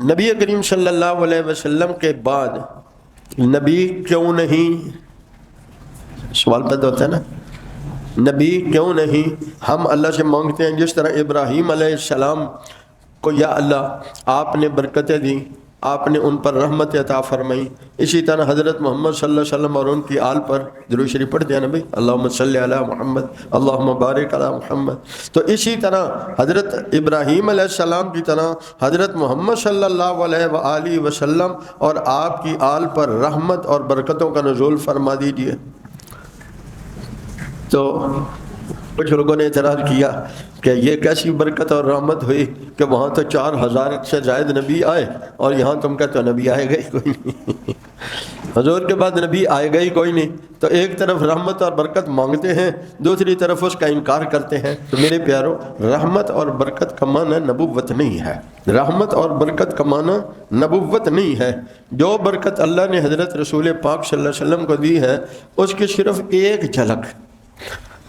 نبی کریم صلی اللہ علیہ وسلم کے بعد نبی کیوں نہیں، سوال پیدا ہوتا ہے نا، نبی کیوں نہیں ہم اللہ سے مانگتے ہیں جس طرح ابراہیم علیہ السلام کو یا اللہ آپ نے برکتیں دی، آپ نے ان پر رحمت عطا فرمائی، اسی طرح حضرت محمد صلی اللہ علیہ وسلم اور ان کی آل پر درود شریف پڑھتے ہیں نا بھائی، اللہم صلی علی محمد اللہم بارک علی محمد، تو اسی طرح حضرت ابراہیم علیہ السلام کی طرح حضرت محمد صلی اللہ علیہ وآلہ وسلم اور آپ کی آل پر رحمت اور برکتوں کا نزول فرما دیجیے۔ تو کچھ لوگوں نے اعتراض کیا کہ یہ کیسی برکت اور رحمت ہوئی کہ وہاں تو 4000 سے زائد نبی آئے اور یہاں تم کہتے ہو نبی آئے گا ہی کوئی نہیں، حضور کے بعد نبی آئے گا ہی کوئی نہیں، تو ایک طرف رحمت اور برکت مانگتے ہیں، دوسری طرف اس کا انکار کرتے ہیں۔ تو میرے پیارو، رحمت اور برکت کا معنی نبوت نہیں ہے، رحمت اور برکت کا معنی نبوت نہیں ہے۔ جو برکت اللہ نے حضرت رسول پاک صلی اللہ علیہ وسلم کو دی ہے اس کی صرف ایک جھلک،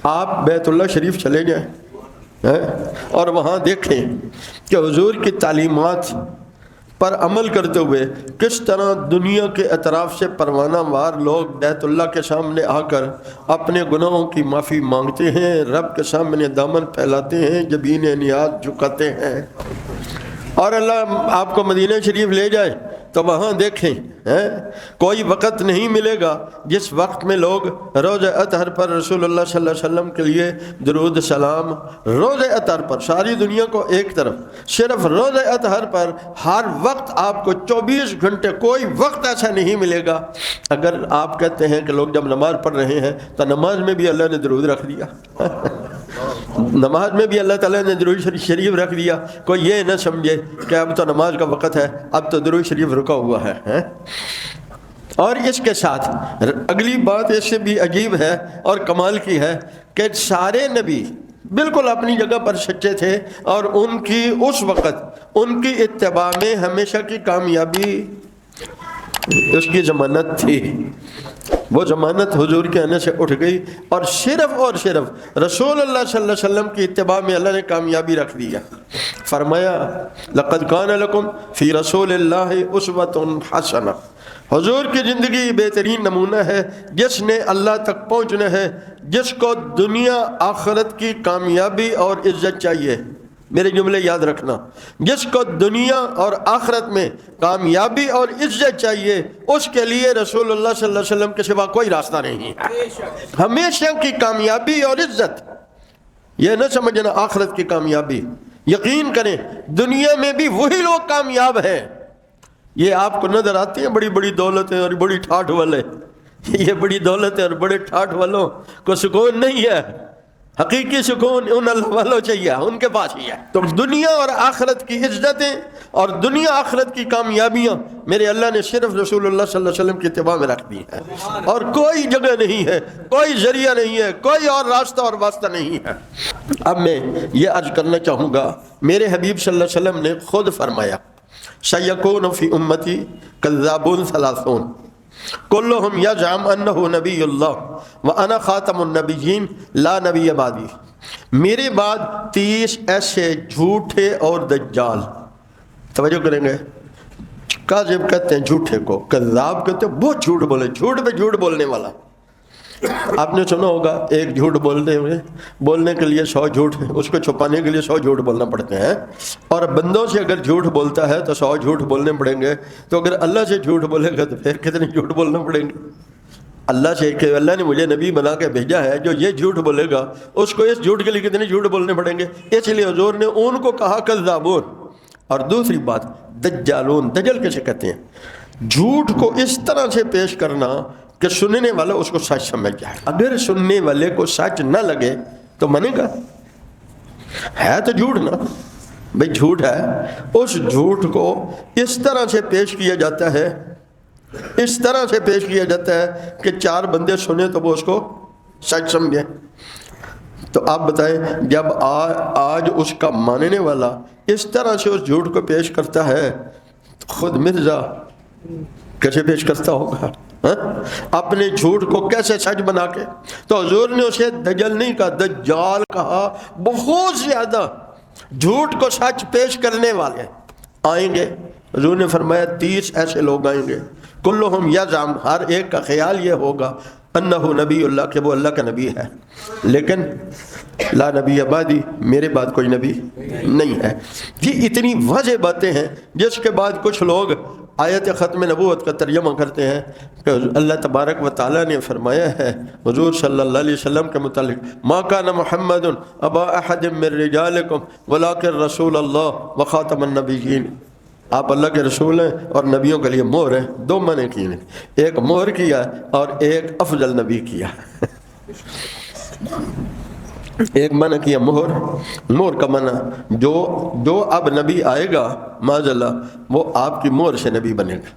آپ بیت اللہ شریف چلے جائیں اور وہاں دیکھیں کہ حضور کی تعلیمات پر عمل کرتے ہوئے کس طرح دنیا کے اطراف سے پروانہ وار لوگ بیت اللہ کے سامنے آ کر اپنے گناہوں کی معافی مانگتے ہیں، رب کے سامنے دامن پھیلاتے ہیں، جبین نیاز جھکاتے ہیں، اور اللہ آپ کو مدینہ شریف لے جائے تو وہاں دیکھیں کوئی وقت نہیں ملے گا جس وقت میں لوگ روز اطہر پر رسول اللہ صلی اللہ علیہ وسلم کے لیے درود سلام، روز اطہر پر، ساری دنیا کو ایک طرف، صرف روز اطہر پر ہر وقت آپ کو 24 گھنٹے کوئی وقت ایسا نہیں ملے گا۔ اگر آپ کہتے ہیں کہ لوگ جب نماز پڑھ رہے ہیں تو نماز میں بھی اللہ نے درود رکھ دیا نماز میں بھی اللہ تعالیٰ نے درود شریف رکھ دیا، کوئی یہ نہ سمجھے کہ اب تو نماز کا وقت ہے، اب تو درود شریف رکا ہوا ہے۔ اور اس کے ساتھ اگلی بات اس سے بھی عجیب ہے اور کمال کی ہے کہ سارے نبی بالکل اپنی جگہ پر سچے تھے اور ان کی اس وقت ان کی اتباع میں ہمیشہ کی کامیابی اس کی ضمانت تھی، وہ ضمانت حضور کے آنے سے اٹھ گئی، اور صرف رسول اللہ صلی اللہ علیہ وسلم کی اتباع میں اللہ نے کامیابی رکھ دیا۔ فرمایا لقد کان لکم فی رسول اللہ اسوۃ حسنہ، حضور کی زندگی بہترین نمونہ ہے، جس نے اللہ تک پہنچنا ہے، جس کو دنیا آخرت کی کامیابی اور عزت چاہیے، میرے جملے یاد رکھنا، جس کو دنیا اور آخرت میں کامیابی اور عزت چاہیے اس کے لیے رسول اللہ صلی اللہ علیہ وسلم کے سوا کوئی راستہ نہیں ہے۔ ہمیشہ کی کامیابی اور عزت، یہ نہ سمجھنا آخرت کی کامیابی، یقین کریں دنیا میں بھی وہی لوگ کامیاب ہیں۔ یہ آپ کو نظر آتی ہیں بڑی بڑی دولتیں اور بڑی ٹھاٹھ والے، یہ بڑی دولتیں اور بڑے ٹھاٹھ والوں کو سکون نہیں ہے، حقیقی سکون ان اللہ والوں چاہیے، ان کے پاس ہی ہے۔ تو دنیا اور آخرت کی عزتیں اور دنیا آخرت کی کامیابیاں میرے اللہ نے صرف رسول اللہ صلی اللہ علیہ وسلم کی اتباع میں رکھ دی ہیں، اور کوئی جگہ نہیں ہے، کوئی ذریعہ نہیں ہے، کوئی اور راستہ اور واسطہ نہیں ہے۔ اب میں یہ عرض کرنا چاہوں گا، میرے حبیب صلی اللہ علیہ وسلم نے خود فرمایا سیکون فی امتی کذابون ثلاثون کلہم یزعم انہ نبی اللہ وانا خاتم النبیین لا نبی بعدی، میرے بعد 30 ایسے جھوٹے اور دجال، توجہ کریں گے، کاذب کہتے ہیں جھوٹے کو، کذاب کہتے ہیں بہت جھوٹ بولے، جھوٹ پہ جھوٹ بولنے والا۔ آپ نے سنا ہوگا ایک جھوٹ بولنے کے لیے 100 جھوٹ، اس کو چھپانے کے لیے 100 جھوٹ بولنا پڑتے ہیں، اور بندوں سے اگر جھوٹ بولتا ہے تو 100 جھوٹ بولنے پڑیں گے، تو اگر اللہ سے جھوٹ بولے گا تو پھر کتنے جھوٹ بولنا پڑیں گے؟ اللہ سے کہ اللہ نے مجھے نبی بنا کے بھیجا ہے، جو یہ جھوٹ بولے گا اس کو اس جھوٹ کے لیے کتنے جھوٹ بولنے پڑیں گے؟ اس لیے حضور نے ان کو کہا کذابون۔ اور دوسری بات دجالون، دجل کیسے کہتے ہیں؟ جھوٹ کو اس طرح سے پیش کرنا کہ سننے والا اس کو سچ سمجھ جائے، اگر سننے والے کو سچ نہ لگے تو مانے گا، ہے تو جھوٹ نا بھئی، جھوٹ ہے، اس جھوٹ کو اس طرح سے پیش کیا جاتا ہے، اس طرح سے پیش کیا جاتا ہے کہ 4 بندے سنیں تو وہ اس کو سچ سمجھیں۔ تو آپ بتائیں جب آج اس کا ماننے والا اس طرح سے اس جھوٹ کو پیش کرتا ہے، خود مرزا کیسے پیش کرتا ہوگا؟ اپنے جھوٹ کو کیسے سچ بنا کے؟ تو حضور نے اسے دجل نہیں کہا، دجال کہا۔ بہت زیادہ جھوٹ کو سچ پیش کرنے والے آئیں گے حضور نے فرمایا 30 ایسے لوگ آئیں گے، کلہم یزعم، ہر ایک کا خیال یہ ہوگا انہو نبی اللہ، کہ وہ اللہ کا نبی ہے، لیکن لا نبی بعدی، میرے بعد کوئی نبی نہیں ہے۔ یہ اتنی واضح باتیں ہیں، جس کے بعد کچھ لوگ آیت ختم نبوت کا ترجمہ کرتے ہیں کہ اللہ تبارک و تعالیٰ نے فرمایا ہے حضور صلی اللہ علیہ وسلم کے متعلق، ما کان محمد ابا احد من رجالکم ولکن رسول اللہ وخاتم النبیین، آپ اللہ کے رسول ہیں اور نبیوں کے لیے مہر ہیں۔ دو معنی کیے ہیں، ایک مہر کیا اور ایک افضل نبی کیا۔ ایک معنی کیا مہر، مہر کا معنی جو اب نبی آئے گا معاذ اللہ وہ آپ کی مہر سے نبی بنے گا۔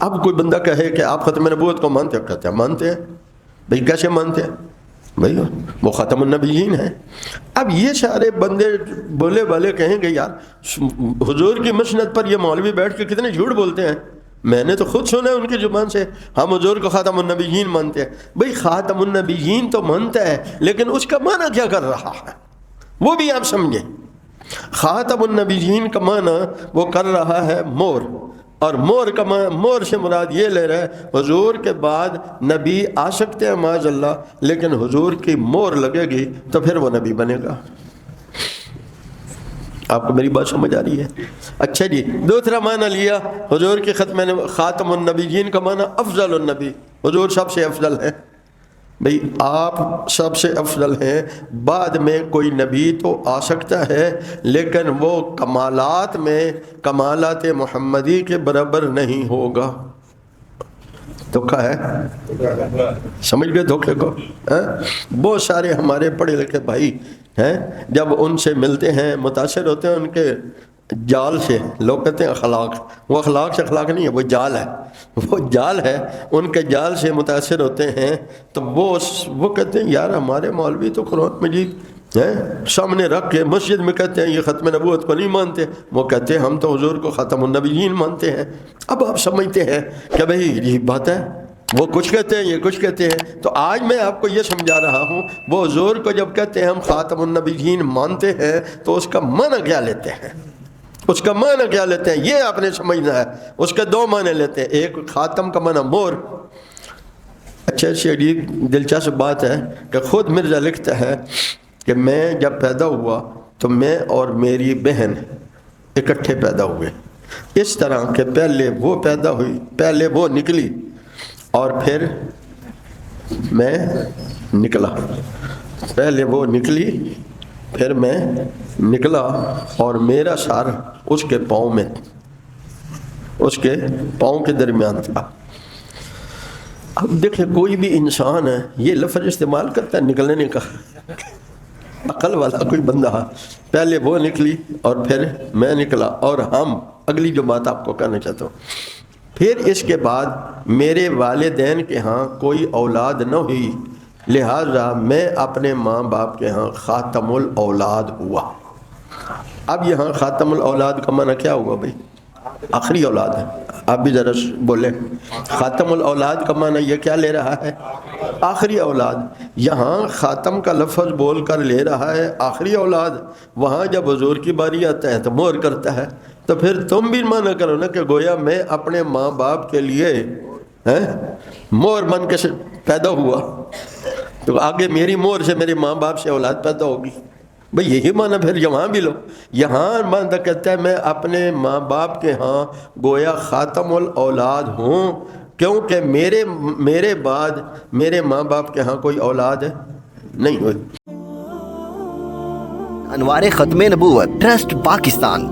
اب کوئی بندہ کہے کہ آپ ختم نبوت کو مانتے ہو، کہتے ہیں مانتے ہیں۔ بھئی کیسے مانتے ہیں؟ بھئی وہ ختم النبیین ہیں۔ اب یہ سارے بندے بولے والے کہیں گے یار حضور کی مسند پر یہ مولوی بیٹھ کے کتنے جھوٹ بولتے ہیں، میں نے تو خود سنا ہے ان کی زبان سے، ہم حضور کو خاتم النبیین مانتے ہیں۔ بھئی خاتم النبیین تو مانتا ہے، لیکن اس کا معنی کیا کر رہا ہے وہ بھی آپ سمجھیں۔ خاتم النبیین کا معنی وہ کر رہا ہے مور، اور مور سے مراد یہ لے رہا ہے حضور کے بعد نبی آ سکتے ہیں معاذ اللہ، لیکن حضور کی مور لگے گی تو پھر وہ نبی بنے گا۔ آپ کو میری بات سمجھ آ رہی ہے؟ اچھا جی، دوسرا معنی لیا حضور کی خاتم النبیین کا معنی افضل النبی، حضور سب سے افضل ہے۔ بھئی آپ سب سے افضل ہیں، بعد میں کوئی نبی تو آ سکتا ہے لیکن وہ کمالات میں کمالات محمدی کے برابر نہیں ہوگا۔ دھوکہ ہے، سمجھ گئے دھوکے کو؟ بہت سارے ہمارے پڑھے لکھے بھائی ہیں، جب ان سے ملتے ہیں متاثر ہوتے ہیں ان کے جال سے، لوگ کہتے ہیں اخلاق، وہ اخلاق سے اخلاق نہیں ہے، وہ جال ہے، وہ جال ہے، ان کے جال سے متاثر ہوتے ہیں تو وہ کہتے ہیں یار ہمارے مولوی تو قرآن مجید سامنے رکھ کے مسجد میں کہتے ہیں یہ ختم نبوت کو نہیں مانتے، وہ کہتے ہیں ہم تو حضور کو ختم النبیین مانتے ہیں۔ اب آپ سمجھتے ہیں کہ بھئی یہ بات ہے، وہ کچھ کہتے ہیں یہ کچھ کہتے ہیں، تو آج میں آپ کو یہ سمجھا رہا ہوں وہ حضور کو جب کہتے ہیں ہم خاتم النبیین مانتے ہیں تو اس کا معنی کیا لیتے ہیں، اس کا معنی کیا لیتے ہیں، یہ آپ نے سمجھنا ہے۔ اس کے دو معنی لیتے ہیں، ایک خاتم کا معنی مور۔ اچھا یہ دلچسپ بات ہے کہ خود مرزا لکھتا ہے کہ میں جب پیدا ہوا تو میں اور میری بہن اکٹھے پیدا ہوئے، اس طرح کہ پہلے وہ پیدا ہوئی، پہلے وہ نکلی اور پھر میں نکلا، پہلے وہ نکلی پھر میں نکلا اور میرا سر اس کے پاؤں میں، اس کے پاؤں کے درمیان تھا۔ اب دیکھیں کوئی بھی انسان ہے یہ لفظ استعمال کرتا ہے نکلنے کا، عقل والا کوئی بندہ، پہلے وہ نکلی اور پھر میں نکلا، اور ہم اگلی جو بات آپ کو کہنا چاہتا ہوں، پھر اس کے بعد میرے والدین کے ہاں کوئی اولاد نہ ہوئی، لہٰذا میں اپنے ماں باپ کے ہاں خاتم الاولاد ہوا۔ اب یہاں خاتم الاولاد کا معنی کیا ہوا بھائی؟ آخری اولاد ہے۔ آپ بھی ذرا بولیں، خاتم الاولاد کا معنی یہ کیا لے رہا ہے؟ آخری اولاد۔ یہاں خاتم کا لفظ بول کر لے رہا ہے آخری اولاد، وہاں جب حضور کی باری آتا ہے تو مہر کرتا ہے، تو پھر تم بھی معنی کرو نا کہ گویا میں اپنے ماں باپ کے لیے مہر بن کے پیدا ہوا، تو آگے میری مہر سے میرے ماں باپ سے اولاد پیدا ہوگی۔ بھئی یہی معنی پھر یہاں بھی لو، یہاں معنی کہتا ہے میں اپنے ماں باپ کے ہاں گویا خاتم الاولاد ہوں، کیونکہ میرے بعد میرے ماں باپ کے ہاں کوئی اولاد نہیں ہوئی۔ انوار ختم نبوت ٹرسٹ پاکستان